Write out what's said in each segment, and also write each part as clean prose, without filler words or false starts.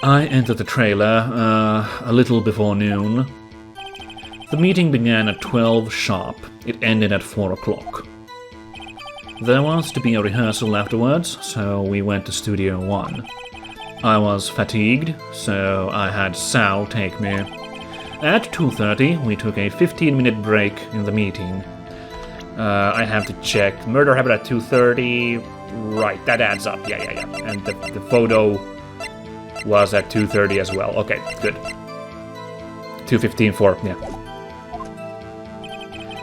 I entered the trailer a little before noon. The meeting began at 12 sharp. It ended at 4 o'clock. There was to be a rehearsal afterwards, so we went to Studio 1. I was fatigued, so I had Sal take me. At 2:30, we took a 15-minute break in the meeting. I have to check. Murder happened at 2:30. Right, that adds up. Yeah. And the photo was at 2:30 as well. Okay, good. 2:15 for, yeah.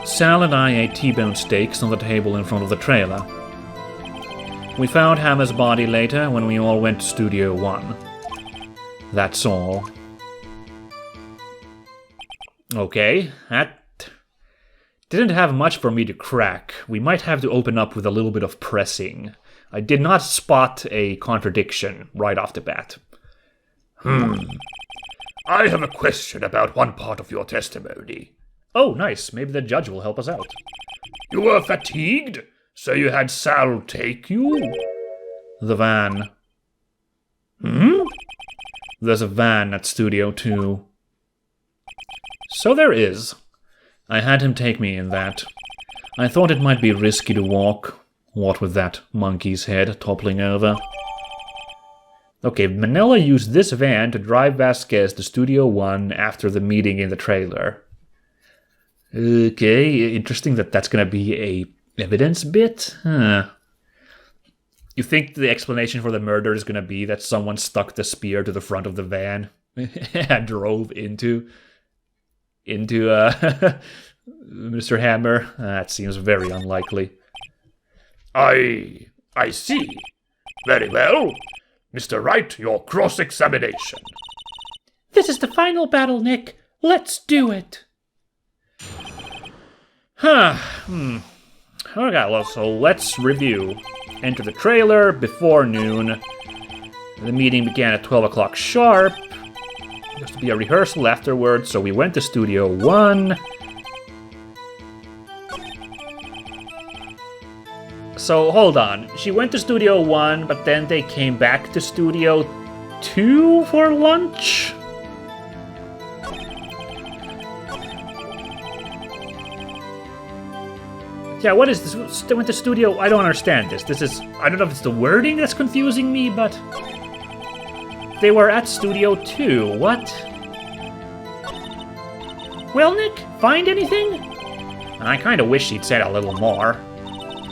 Sal and I ate T-bone steaks on the table in front of the trailer. We found Hammer's body later when we all went to Studio 1. That's all. Okay, that didn't have much for me to crack. We might have to open up with a little bit of pressing. I did not spot a contradiction right off the bat. I have a question about one part of your testimony. Oh, nice. Maybe the judge will help us out. You were fatigued, so you had Sal take you? The van. There's a van at Studio 2. So there is. I had him take me in that. I thought it might be risky to walk. What with that monkey's head toppling over. Okay, Manila used this van to drive Vasquez to Studio 1 after the meeting in the trailer. Okay, interesting that that's gonna be a evidence bit? Huh. You think the explanation for the murder is gonna be that someone stuck the spear to the front of the van and drove into Mr. Hammer? That seems very unlikely. I see. Very well. Mr. Wright, your cross-examination. This is the final battle, Nick. Let's do it. Okay, so let's review. Enter the trailer before noon. The meeting began at 12 o'clock sharp. There was to be a rehearsal afterwards, so we went to Studio 1. So, hold on. She went to Studio 1, but then they came back to Studio 2 for lunch? Yeah, what is this? They went to Studio... I don't understand this. This is... I don't know if it's the wording that's confusing me, but... They were at Studio 2. What? Well, Nick, find anything? I kind of wish she'd said a little more.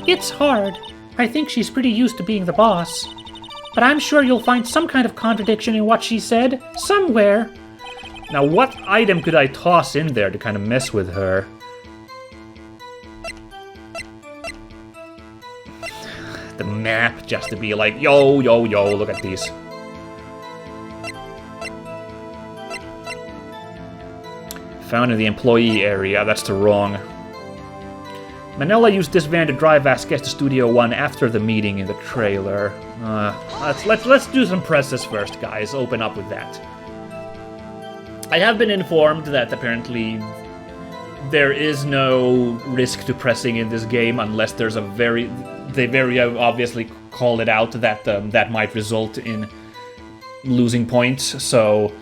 It's hard. I think she's pretty used to being the boss. But I'm sure you'll find some kind of contradiction in what she said, somewhere. Now, what item could I toss in there to kind of mess with her? The map, just to be like, yo, look at these. Found in the employee area, that's the wrong. Manila used this van to drive Vasquez to Studio 1 after the meeting in the trailer. Let's do some presses first, guys. Open up with that. I have been informed that apparently there is no risk to pressing in this game unless there's a they very obviously call it out that that might result in losing points, so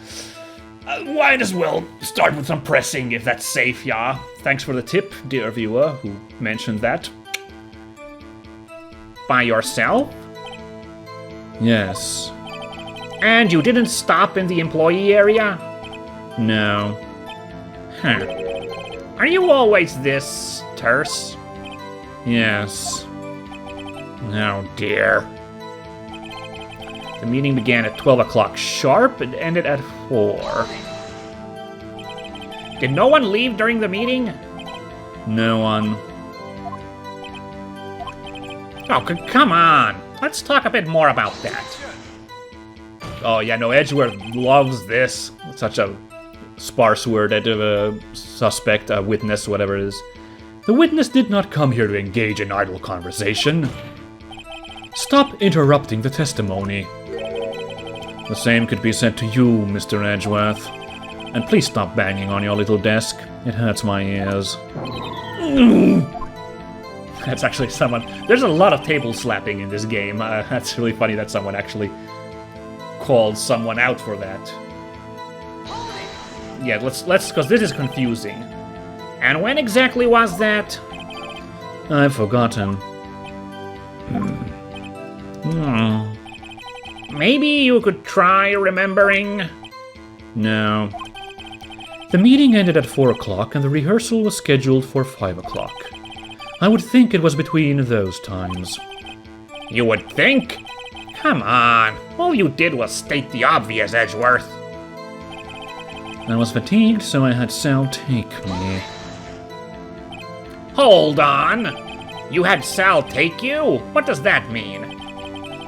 might as well start with some pressing if that's safe, yeah. Thanks for the tip, dear viewer, who mentioned that. By yourself? Yes. And you didn't stop in the employee area? No. Huh. Are you always this terse? Yes. Oh dear. The meeting began at 12 o'clock sharp and ended at 4. Did no one leave during the meeting? No one. Oh, come on. Let's talk a bit more about that. Oh yeah, no, Edgeworth loves this. Such a sparse worded suspect, a witness, whatever it is. The witness did not come here to engage in idle conversation. Stop interrupting the testimony. The same could be said to you, Mr. Edgeworth. And please stop banging on your little desk. It hurts my ears. That's actually someone... There's a lot of table slapping in this game. That's really funny that someone actually called someone out for that. Yeah, let's, because this is confusing. And when exactly was that? I've forgotten. Maybe you could try remembering? No. The meeting ended at 4 o'clock and the rehearsal was scheduled for 5 o'clock. I would think it was between those times. You would think? Come on, all you did was state the obvious, Edgeworth. I was fatigued, so I had Sal take me. Hold on! You had Sal take you? What does that mean?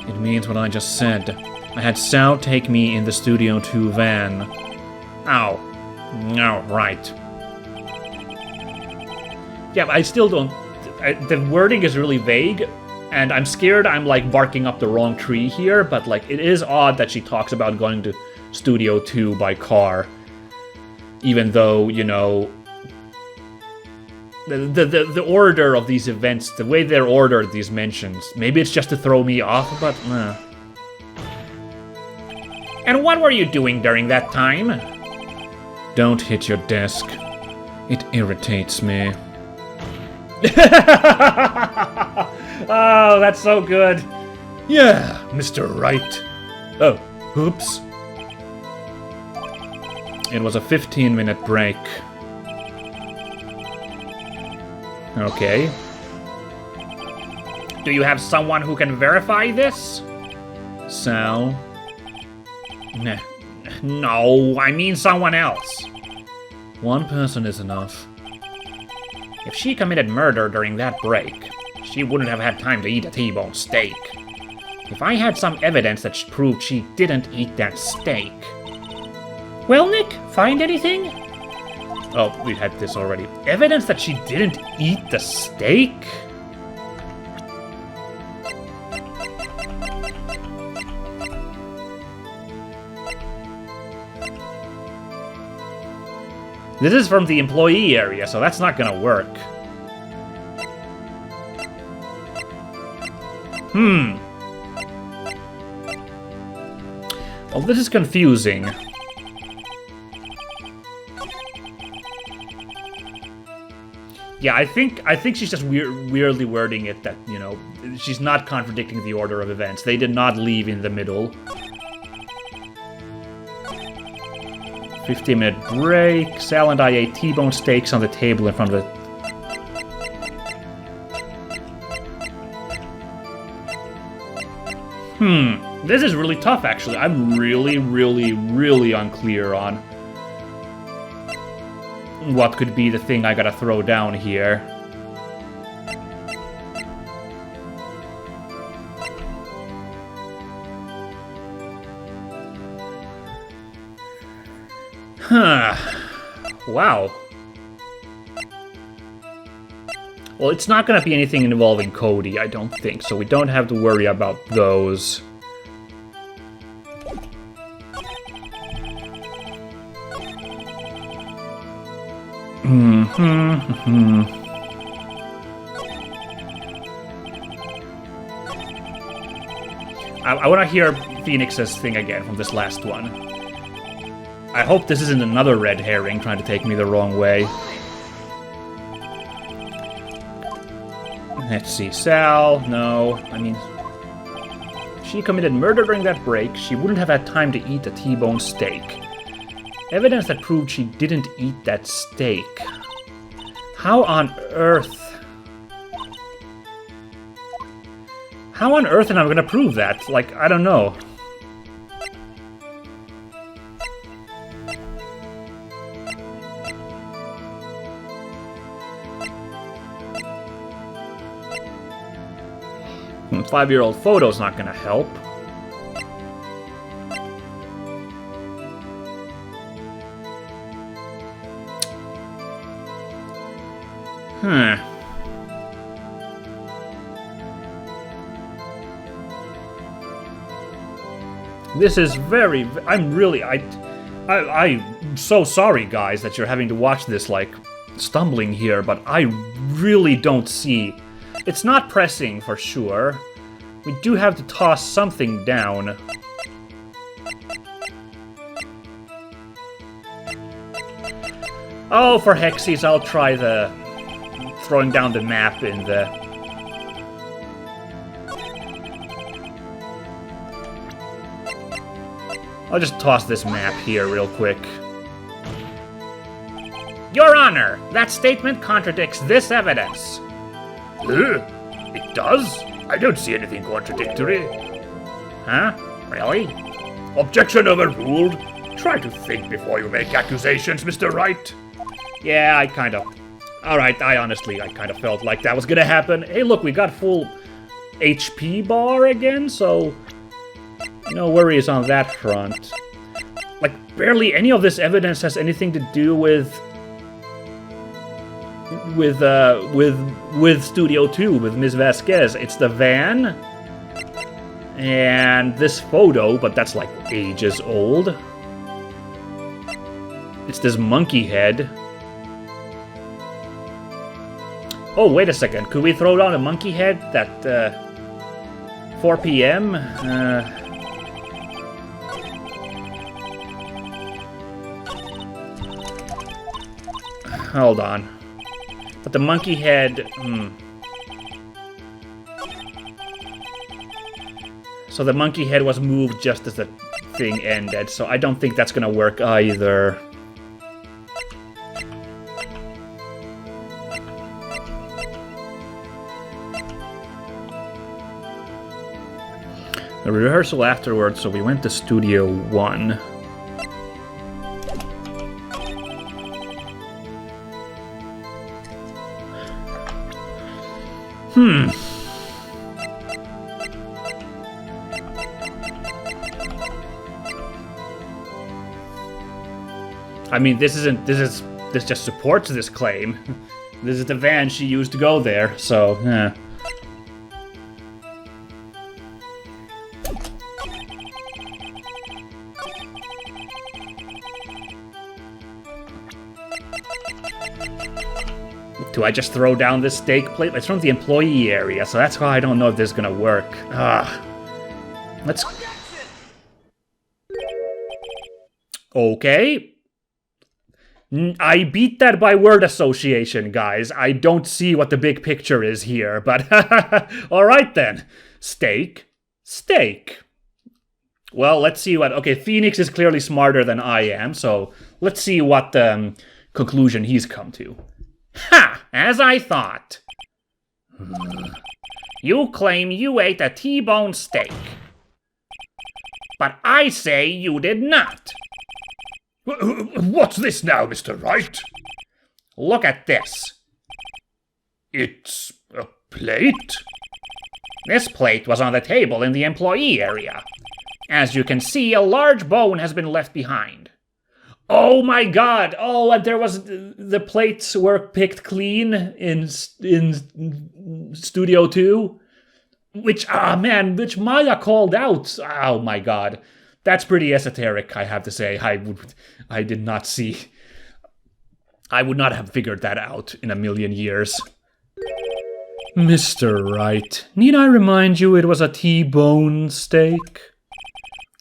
It means what I just said. I had Sal take me in the Studio 2 van. Oh. Oh, right. Yeah, I still don't... the wording is really vague, and I'm scared I'm, like, barking up the wrong tree here, but, like, it is odd that she talks about going to Studio 2 by car. Even though, you know... The order of these events, the way they're ordered, these mentions, maybe it's just to throw me off, but... And what were you doing during that time? Don't hit your desk. It irritates me. Oh, that's so good. Yeah, Mr. Wright. Oh, oops. It was a 15-minute break. Okay. Do you have someone who can verify this? Sal? No, I mean someone else. One person is enough. If she committed murder during that break, she wouldn't have had time to eat a T-bone steak. If I had some evidence that proved she didn't eat that steak... Well, Nick, find anything? Oh, we had this already. Evidence that she didn't eat the steak? This is from the employee area, so that's not gonna work. Well, this is confusing. Yeah, I think she's just weirdly wording it that, you know, she's not contradicting the order of events. They did not leave in the middle. 15-minute break. Sal and I ate T-bone steaks on the table in front of the... This is really tough, actually. I'm really unclear on what could be the thing I gotta throw down here. Wow. Well, it's not gonna be anything involving Cody, I don't think, so we don't have to worry about those. I want to hear Phoenix's thing again from this last one. I hope this isn't another red herring trying to take me the wrong way. Let's see, Sal, no, I mean... She committed murder during that break, she wouldn't have had time to eat a T-bone steak. Evidence that proved she didn't eat that steak. How on earth? How on earth am I gonna prove that? Like, I don't know. A 5-year-old photo's not gonna help. This is very... I'm so sorry, guys, that you're having to watch this, like, stumbling here, but I really don't see... It's not pressing, for sure. We do have to toss something down. Oh, for hexies, I'll try the throwing down the map in the... I'll just toss this map here real quick. Your Honor, that statement contradicts this evidence. It does? I don't see anything contradictory. Huh? Really? Objection overruled. Try to think before you make accusations, Mr. Wright. Yeah, I kind of... Alright, I kind of felt like that was gonna happen. Hey, look, we got full HP bar again, so... No worries on that front. Like, barely any of this evidence has anything to do with Studio 2, with Ms. Vasquez. It's the van, and this photo, but that's like ages old. It's this monkey head. Oh, wait a second. Could we throw down a monkey head at 4 p.m.? Hold on. But the monkey head... So the monkey head was moved just as the thing ended, so I don't think that's gonna work either. The rehearsal afterwards, so we went to Studio 1. I mean, this just supports this claim. This is the van she used to go there, so, Do I just throw down this steak plate? It's from the employee area, so that's why I don't know if this is gonna work. Let's... Okay. I beat that by word association, guys. I don't see what the big picture is here, but alright then. Steak. Steak. Well, let's see what... Okay, Phoenix is clearly smarter than I am, so let's see what conclusion he's come to. Ha! As I thought. You claim you ate a T-bone steak. But I say you did not. What's this now, Mr. Wright? Look at this. It's a plate? This plate was on the table in the employee area. As you can see, a large bone has been left behind. Oh my god! Oh, and there was... The plates were picked clean in Studio 2? Which Maya called out. Oh my god. That's pretty esoteric, I have to say. I did not see... I would not have figured that out in a million years. Mr. Wright, need I remind you it was a T-bone steak?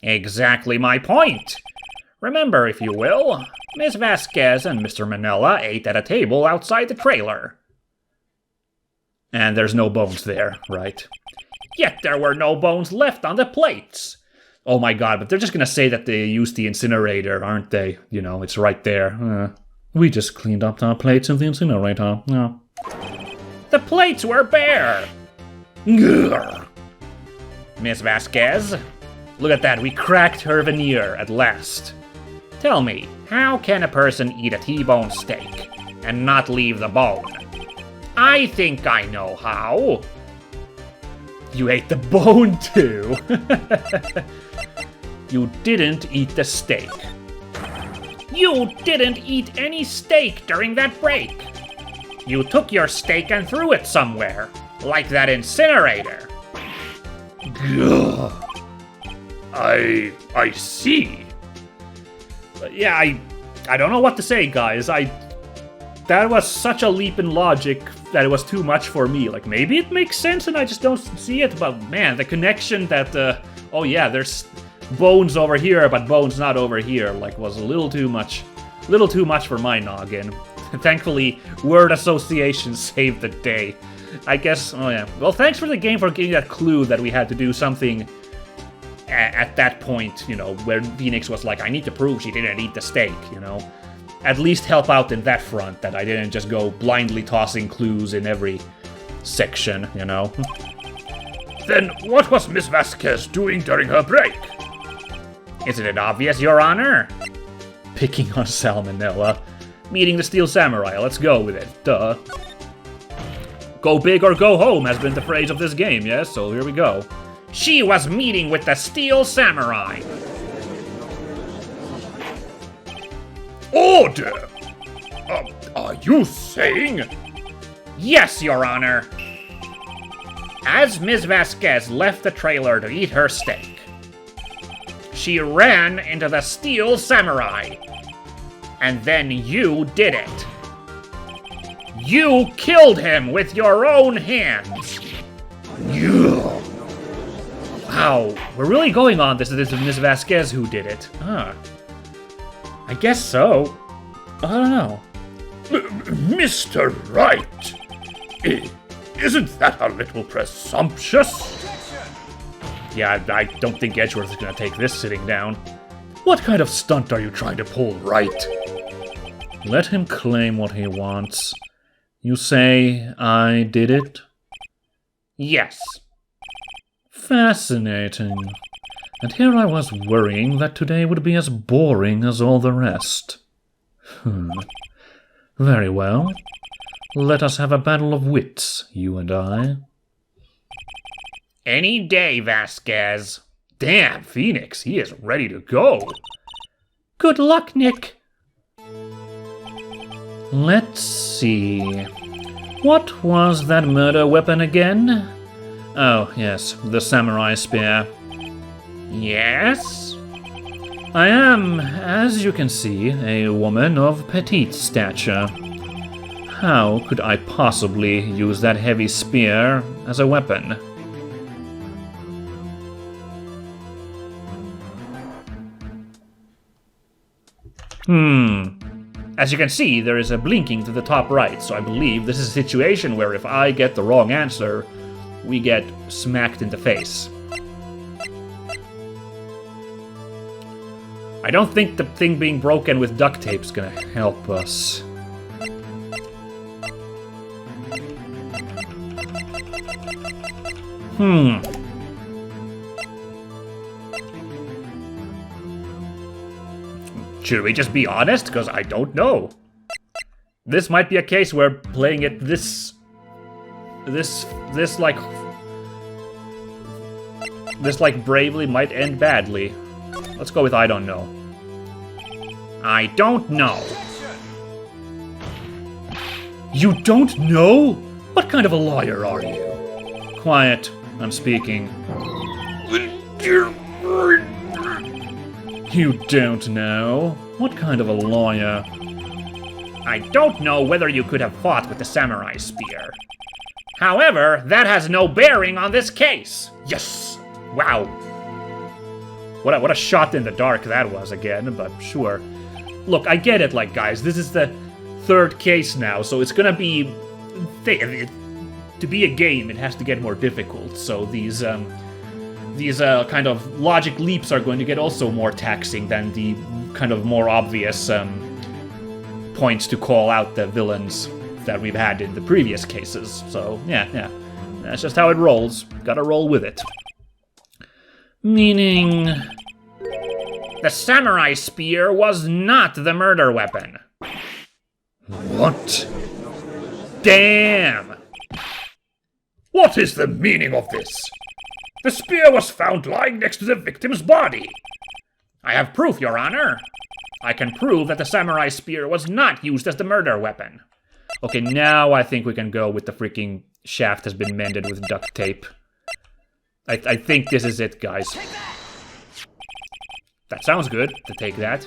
Exactly my point. Remember, if you will, Ms. Vasquez and Mr. Manella ate at a table outside the trailer. And there's no bones there, right? Yet there were no bones left on the plates. Oh my god, but they're just gonna say that they used the incinerator, aren't they? You know, it's right there. We just cleaned up our plates in the incinerator. No. The plates were bare. Grr. Ms. Vasquez, look at that, we cracked her veneer at last. Tell me, how can a person eat a T-bone steak and not leave the bone? I think I know how. You ate the bone too. You didn't eat the steak. You didn't eat any steak during that break. You took your steak and threw it somewhere, like that incinerator. Gah. I see. Yeah, I don't know what to say, guys. That was such a leap in logic that it was too much for me. Like, maybe it makes sense and I just don't see it, but man, the connection that, oh yeah, there's bones over here, but bones not over here, like, was a little too much. Little too much for my noggin. Thankfully, word association saved the day. I guess, oh yeah. Well, thanks for the game for giving that clue that we had to do something at that point, you know, where Phoenix was like, I need to prove she didn't eat the steak, you know. At least help out in that front, that I didn't just go blindly tossing clues in every section, you know. Then what was Miss Vasquez doing during her break? Isn't it obvious, Your Honor? Picking on Salmonella. Meeting the Steel Samurai, let's go with it, duh. Go big or go home has been the phrase of this game, yes? So here we go. She was meeting with the Steel Samurai. Order! Are you saying? Yes, Your Honor. As Ms. Vasquez left the trailer to eat her steak, she ran into the Steel Samurai. And then you did it. You killed him with your own hands. Wow, we're really going on this. This is Ms. Vasquez who did it. Huh. I guess so. I don't know. Mr. Wright, isn't that a little presumptuous? Yeah, I don't think Edgeworth is going to take this sitting down. What kind of stunt are you trying to pull, Wright? Let him claim what he wants. You say I did it? Yes. Fascinating. And here I was worrying that today would be as boring as all the rest. Very well. Let us have a battle of wits, you and I. Any day, Vasquez. Damn, Phoenix, he is ready to go. Good luck, Nick. Let's see. What was that murder weapon again? Oh, yes, the samurai spear. Yes? I am, as you can see, a woman of petite stature. How could I possibly use that heavy spear as a weapon? As you can see, there is a blinking to the top right, so I believe this is a situation where if I get the wrong answer, we get smacked in the face. I don't think the thing being broken with duct tape is gonna help us. Should we just be honest? Because I don't know. This might be a case where playing it this bravely might end badly. Let's go with I don't know. I don't know. You don't know? What kind of a lawyer are you? Quiet, I'm speaking. You don't know? What kind of a lawyer? I don't know whether you could have fought with the samurai spear. However, that has no bearing on this case. Yes! Wow. What a shot in the dark that was again, but sure. Look, I get it, like, guys, this is the third case now, so it's gonna be... To be a game, it has to get more difficult, so these kind of logic leaps are going to get also more taxing than the kind of more obvious points to call out the villains that we've had in the previous cases. So, yeah. That's just how it rolls. Gotta roll with it. Meaning... The samurai spear was not the murder weapon. What? Damn! What is the meaning of this? The spear was found lying next to the victim's body. I have proof, Your Honor. I can prove that the samurai spear was not used as the murder weapon. Okay, now I think we can go with the freaking shaft has been mended with duct tape. I think this is it, guys. That sounds good, to take that.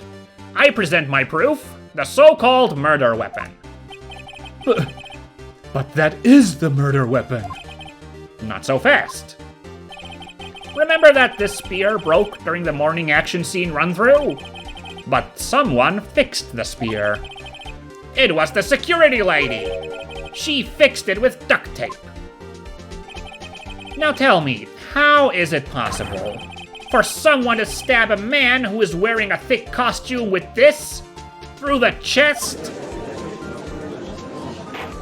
I present my proof, the so-called murder weapon. But that is the murder weapon. Not so fast. Remember that this spear broke during the morning action scene run-through? But someone fixed the spear. It was the security lady. She fixed it with duct tape. Now tell me, how is it possible for someone to stab a man who is wearing a thick costume with this through the chest?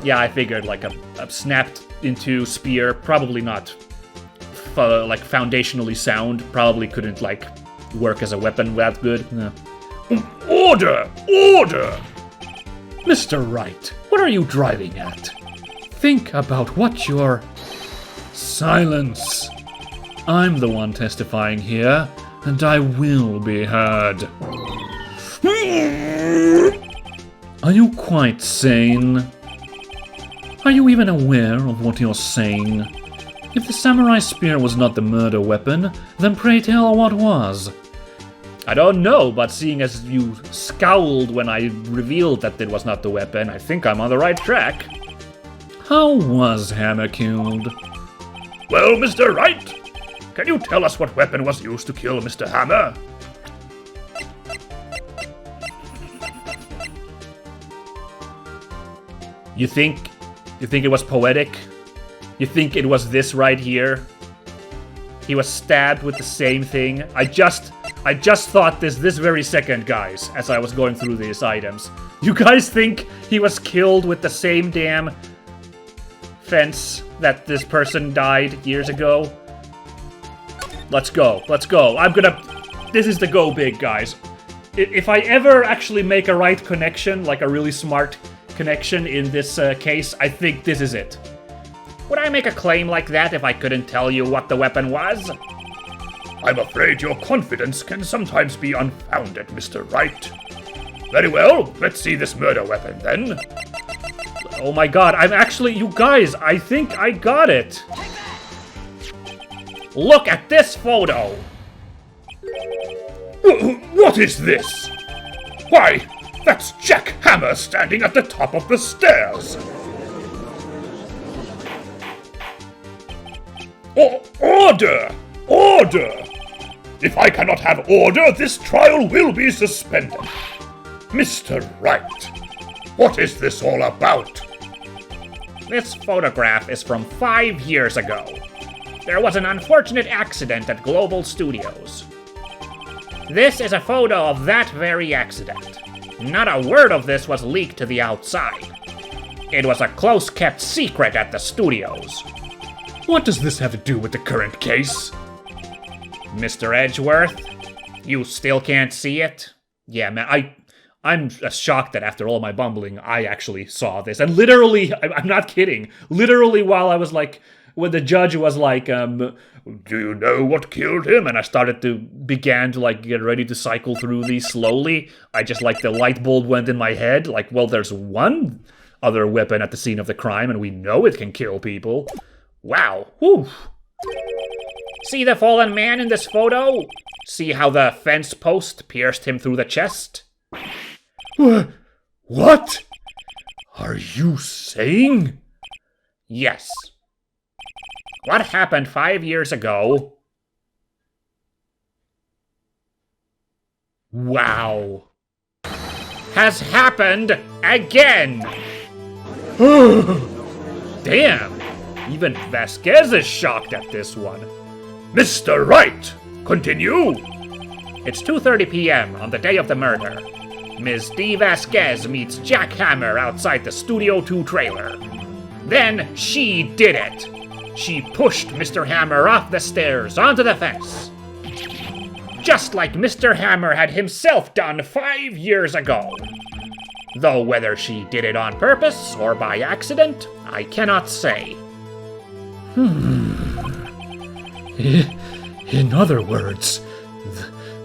Yeah, I figured like a snapped into spear, probably not like foundationally sound, probably couldn't like work as a weapon that good. No. Order! Order! Mr. Wright, what are you driving at? Think about what you're... Silence! I'm the one testifying here, and I will be heard. Are you quite sane? Are you even aware of what you're saying? If the samurai spear was not the murder weapon, then pray tell what was. I don't know, but seeing as you scowled when I revealed that it was not the weapon, I think I'm on the right track. How was Hammer killed? Well, Mr. Wright, can you tell us what weapon was used to kill Mr. Hammer? You think it was poetic? You think it was this right here? He was stabbed with the same thing? I just thought this very second, guys, as I was going through these items. You guys think he was killed with the same damn fence that this person died years ago? Let's go. Let's go. This is the go big, guys. If I ever actually make a right connection, like a really smart connection in this case, I think this is it. Would I make a claim like that if I couldn't tell you what the weapon was? I'm afraid your confidence can sometimes be unfounded, Mr. Wright. Very well, let's see this murder weapon then. Oh my god, you guys, I think I got it. Look at this photo! What is this? Why, that's Jack Hammer standing at the top of the stairs. Order! Order! If I cannot have order, this trial will be suspended. Mr. Wright, what is this all about? This photograph is from 5 years ago. There was an unfortunate accident at Global Studios. This is a photo of that very accident. Not a word of this was leaked to the outside. It was a close-kept secret at the studios. What does this have to do with the current case? Mr. Edgeworth, you still can't see it? Yeah, man, I'm shocked that after all my bumbling, I actually saw this. And literally, I'm not kidding, literally while I was like, when the judge was like, do you know what killed him? And I began to like get ready to cycle through these slowly. I just like the light bulb went in my head. Like, well, there's one other weapon at the scene of the crime and we know it can kill people. Wow. Whew. See the fallen man in this photo? See how the fence post pierced him through the chest? What are you saying? Yes. What happened 5 years ago? Wow. Has happened again! Damn! Even Vasquez is shocked at this one. Mr. Wright, continue! It's 2:30 p.m. on the day of the murder. Ms. Dee Vasquez meets Jack Hammer outside the Studio 2 trailer. Then she did it! She pushed Mr. Hammer off the stairs onto the fence. Just like Mr. Hammer had himself done 5 years ago. Though whether she did it on purpose or by accident, I cannot say. In other words,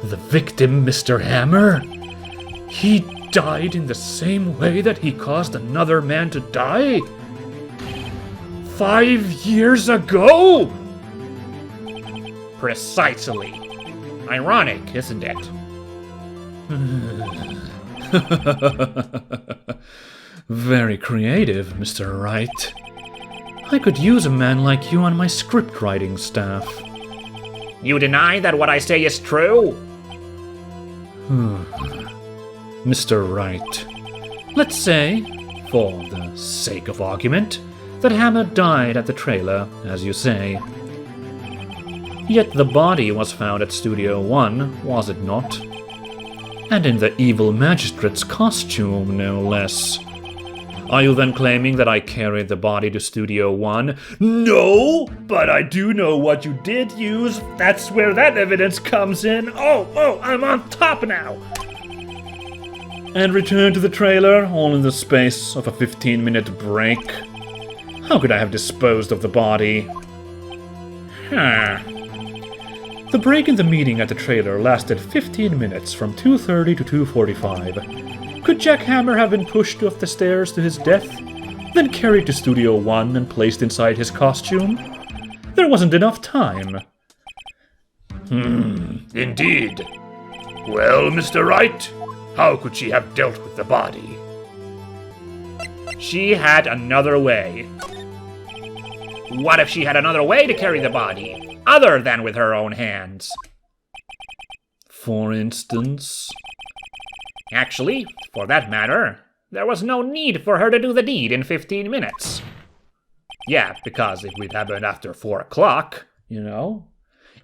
the victim, Mr. Hammer, he died in the same way that he caused another man to die? 5 years ago? Precisely. Ironic, isn't it? Very creative, Mr. Wright. I could use a man like you on my script writing staff. You deny that what I say is true? Mr. Wright, let's say, for the sake of argument, that Hammer died at the trailer, as you say. Yet the body was found at Studio One, was it not? And in the evil magistrate's costume, no less. Are you then claiming that I carried the body to Studio One? No, but I do know what you did use. That's where that evidence comes in. Oh, I'm on top now. And returned to the trailer, all in the space of a 15-minute break? How could I have disposed of the body? The break in the meeting at the trailer lasted 15 minutes from 2:30 to 2:45. Could Jack Hammer have been pushed off the stairs to his death, then carried to Studio One and placed inside his costume? There wasn't enough time. Indeed. Well, Mr. Wright, how could she have dealt with the body? She had another way. What if she had another way to carry the body, other than with her own hands? For instance? Actually, for that matter, there was no need for her to do the deed in 15 minutes. Yeah, because it would happen after 4 o'clock, you know?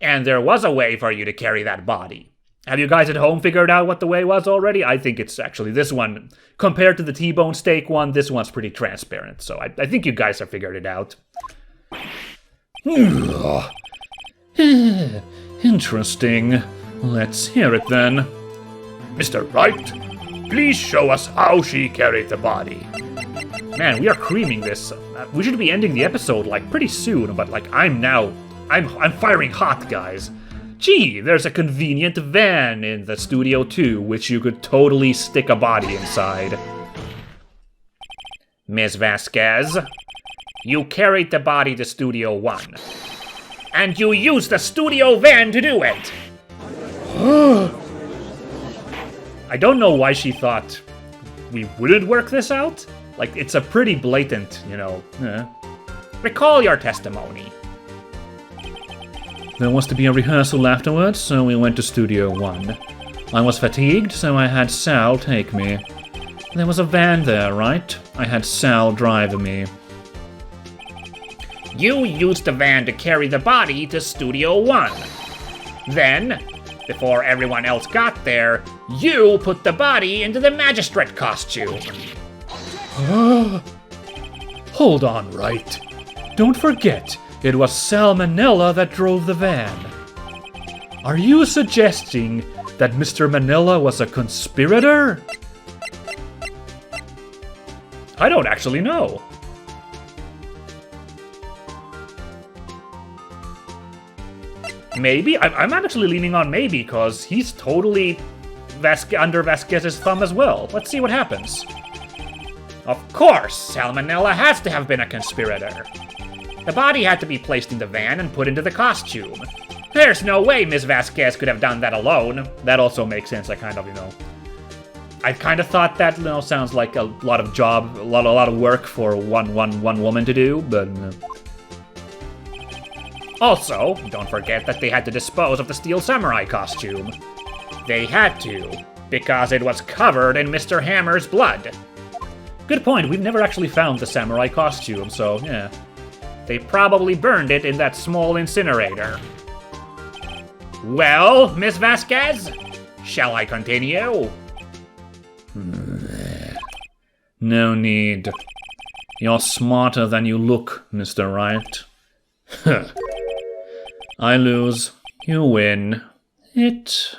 And there was a way for you to carry that body. Have you guys at home figured out what the way was already? I think it's actually this one. Compared to the T-bone steak one, this one's pretty transparent. So I think you guys have figured it out. Interesting. Let's hear it then. Mr. Wright, please show us how she carried the body. Man, we are creaming this. We should be ending the episode like pretty soon, but like I'm firing hot, guys. Gee, there's a convenient van in the Studio 2, which you could totally stick a body inside. Ms. Vasquez, you carried the body to Studio 1. And you used the studio van to do it! I don't know why she thought we wouldn't work this out. Like, it's a pretty blatant, you know. Recall your testimony. There was to be a rehearsal afterwards, so we went to Studio 1. I was fatigued, so I had Sal take me. There was a van there, right? I had Sal drive me. You used the van to carry the body to Studio 1. Then, before everyone else got there, you put the body into the magistrate costume. Hold on, Wright. Don't forget, it was Salmonella that drove the van. Are you suggesting that Mr. Manila was a conspirator? I don't actually know. Maybe? I'm actually leaning on maybe, because he's totally under Vasquez's thumb as well. Let's see what happens. Of course, Salmonella has to have been a conspirator. The body had to be placed in the van and put into the costume. There's no way Ms. Vasquez could have done that alone. That also makes sense. I kind of thought that, sounds like a lot of job, a lot of work for one woman to do, but Also, don't forget that they had to dispose of the Steel Samurai costume. They had to, because it was covered in Mr. Hammer's blood. Good point, we've never actually found the samurai costume, so yeah. They probably burned it in that small incinerator. Well, Miss Vasquez, shall I continue? No need. You're smarter than you look, Mr. Wright. I lose, you win. It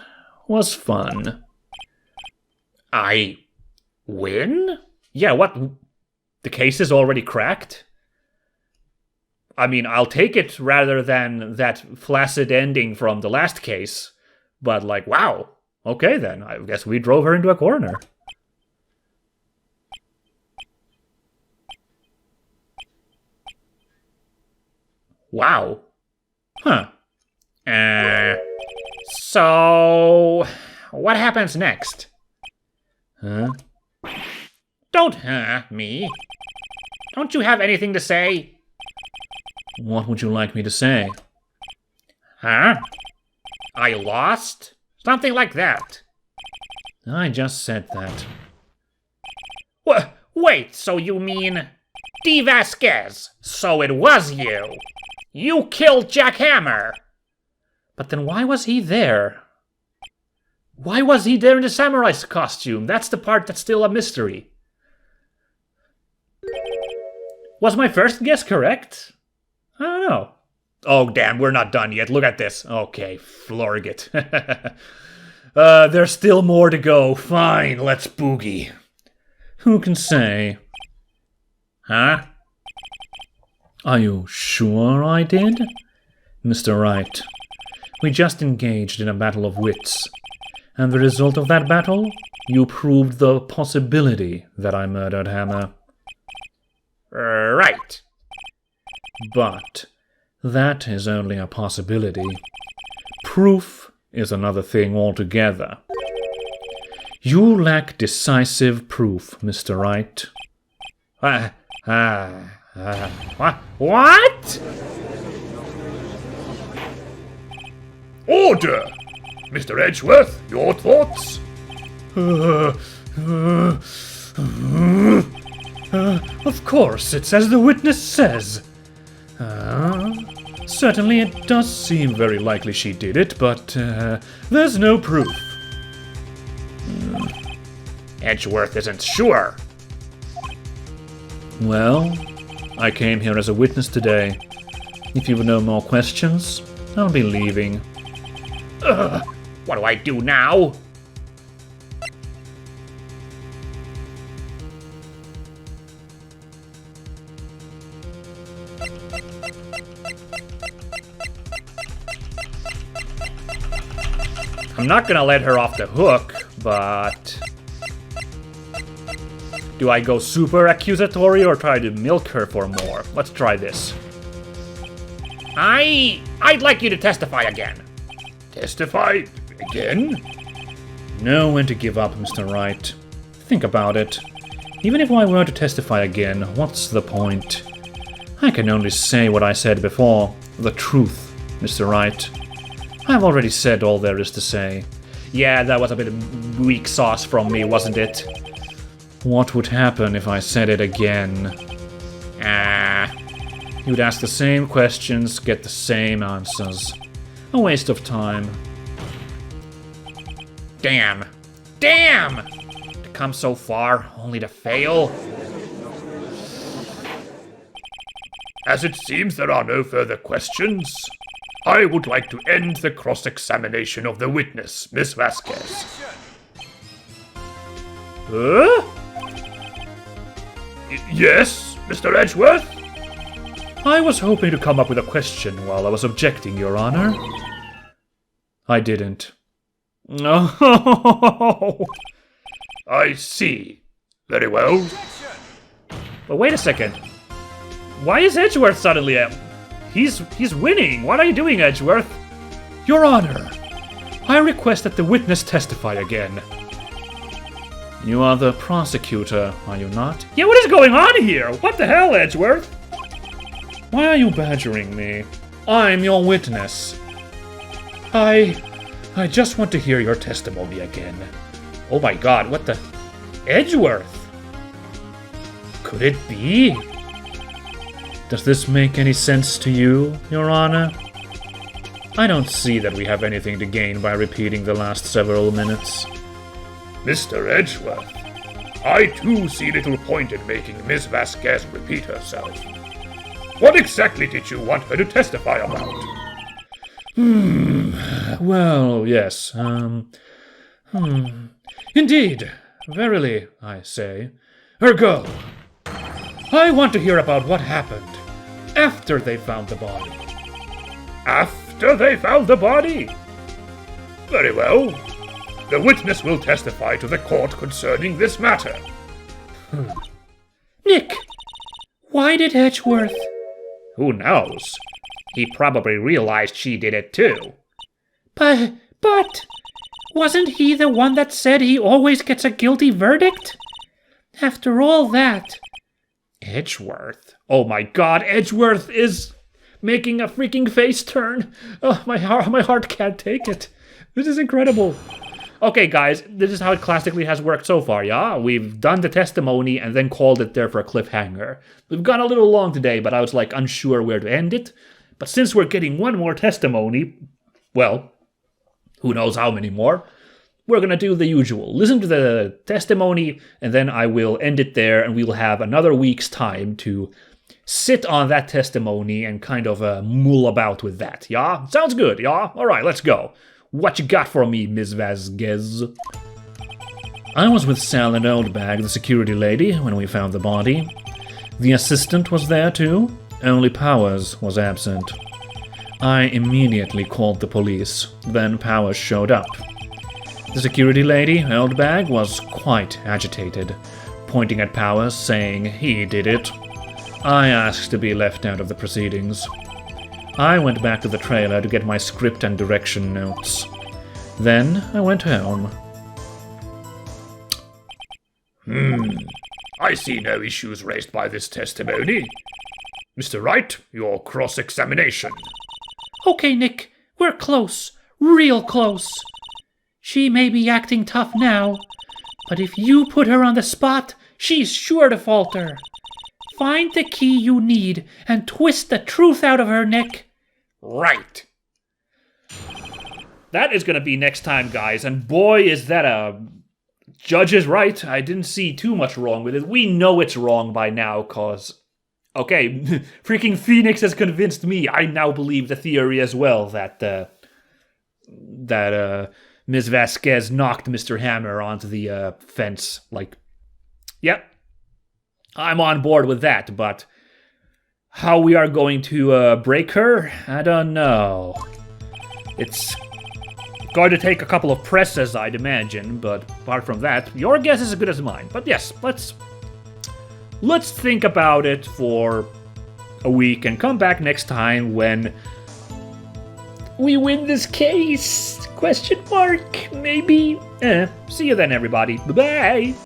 was fun. I win? Yeah, what? The case is already cracked? I mean, I'll take it rather than that flaccid ending from the last case. But like, wow. Okay then, I guess we drove her into a corner. Wow. Huh. So, what happens next? Huh? Don't me. Don't you have anything to say? What would you like me to say? Huh? I lost? Something like that. I just said that. Wait, so you mean... Dee Vasquez, so it was you. You killed Jack Hammer. But then why was he there? Why was he there in the samurai's costume? That's the part that's still a mystery. Was my first guess correct? I don't know. Oh, damn, we're not done yet. Look at this. Okay, florg it. There's still more to go. Fine, let's boogie. Who can say? Huh? Are you sure I did? Mr. Wright, we just engaged in a battle of wits. And the result of that battle? You proved the possibility that I murdered Hammer. Right. But that is only a possibility. Proof is another thing altogether. You lack decisive proof, Mr. Wright. What? Order! Mr. Edgeworth, your thoughts? Of course, it's as the witness says. Certainly it does seem very likely she did it, but there's no proof. Edgeworth isn't sure. Well, I came here as a witness today. If you have no more questions, I'll be leaving. What do I do now? I'm not gonna let her off the hook, but... Do I go super accusatory or try to milk her for more? Let's try this. I'd like you to testify again. Testify again? Know when to give up, Mr. Wright. Think about it. Even if I were to testify again, what's the point? I can only say what I said before. The truth, Mr. Wright. I've already said all there is to say. Yeah, that was a bit of weak sauce from me, wasn't it? What would happen if I said it again? You'd ask the same questions, get the same answers. A waste of time. Damn. To come so far, only to fail. As it seems there are no further questions, I would like to end the cross-examination of the witness, Miss Vasquez. Huh? Yes, Mr. Edgeworth? I was hoping to come up with a question while I was objecting, Your Honor. I didn't. No. I see. Very well. But wait a second. Why is Edgeworth suddenly out? He's winning. What are you doing, Edgeworth? Your Honor, I request that the witness testify again. You are the prosecutor, are you not? Yeah, what is going on here? What the hell, Edgeworth? Why are you badgering me? I'm your witness. I just want to hear your testimony again. Oh my god, what the... Edgeworth? Could it be? Does this make any sense to you, Your Honor? I don't see that we have anything to gain by repeating the last several minutes. Mr. Edgeworth, I too see little point in making Miss Vasquez repeat herself. What exactly did you want her to testify about? Well, yes, Indeed, verily, I say. Ergo, I want to hear about what happened after they found the body. After they found the body? Very well. The witness will testify to the court concerning this matter. Nick, why did Edgeworth... Who knows? He probably realized she did it too. But... wasn't he the one that said he always gets a guilty verdict? After all that... Edgeworth? Oh my god, Edgeworth is making a freaking face turn. Oh, my heart can't take it. This is incredible. Okay, guys, this is how it classically has worked so far, yeah? We've done the testimony and then called it there for a cliffhanger. We've gone a little long today, but I was, like, unsure where to end it. But since we're getting one more testimony, well, who knows how many more, we're gonna do the usual. Listen to the testimony, and then I will end it there, and we'll have another week's time to sit on that testimony and kind of mull about with that, yeah? Sounds good, yeah? Alright, let's go. What you got for me, Ms. Vasquez? I was with Sal and Oldbag, the security lady, when we found the body. The assistant was there too, only Powers was absent. I immediately called the police, then Powers showed up. The security lady, Oldbag, was quite agitated, pointing at Powers, saying he did it. I asked to be left out of the proceedings. I went back to the trailer to get my script and direction notes. Then I went home. I see no issues raised by this testimony. Mr. Wright, your cross-examination. Okay, Nick, we're close. Real close. She may be acting tough now, but if you put her on the spot, she's sure to falter. Find the key you need and twist the truth out of her, Nick. Right. That is going to be next time, guys, and boy, is that a... Judge is right. I didn't see too much wrong with it. We know it's wrong by now, cause... Okay, freaking Phoenix has convinced me. I now believe the theory as well that Ms. Vasquez knocked Mr. Hammer onto the fence. Like, yep, I'm on board with that, but how we are going to break her, I don't know. It's going to take a couple of presses, I'd imagine, but apart from that, your guess is as good as mine. But yes, let's think about it for a week and come back next time when we win this case? Question mark, maybe? See you then, everybody. Bye-bye.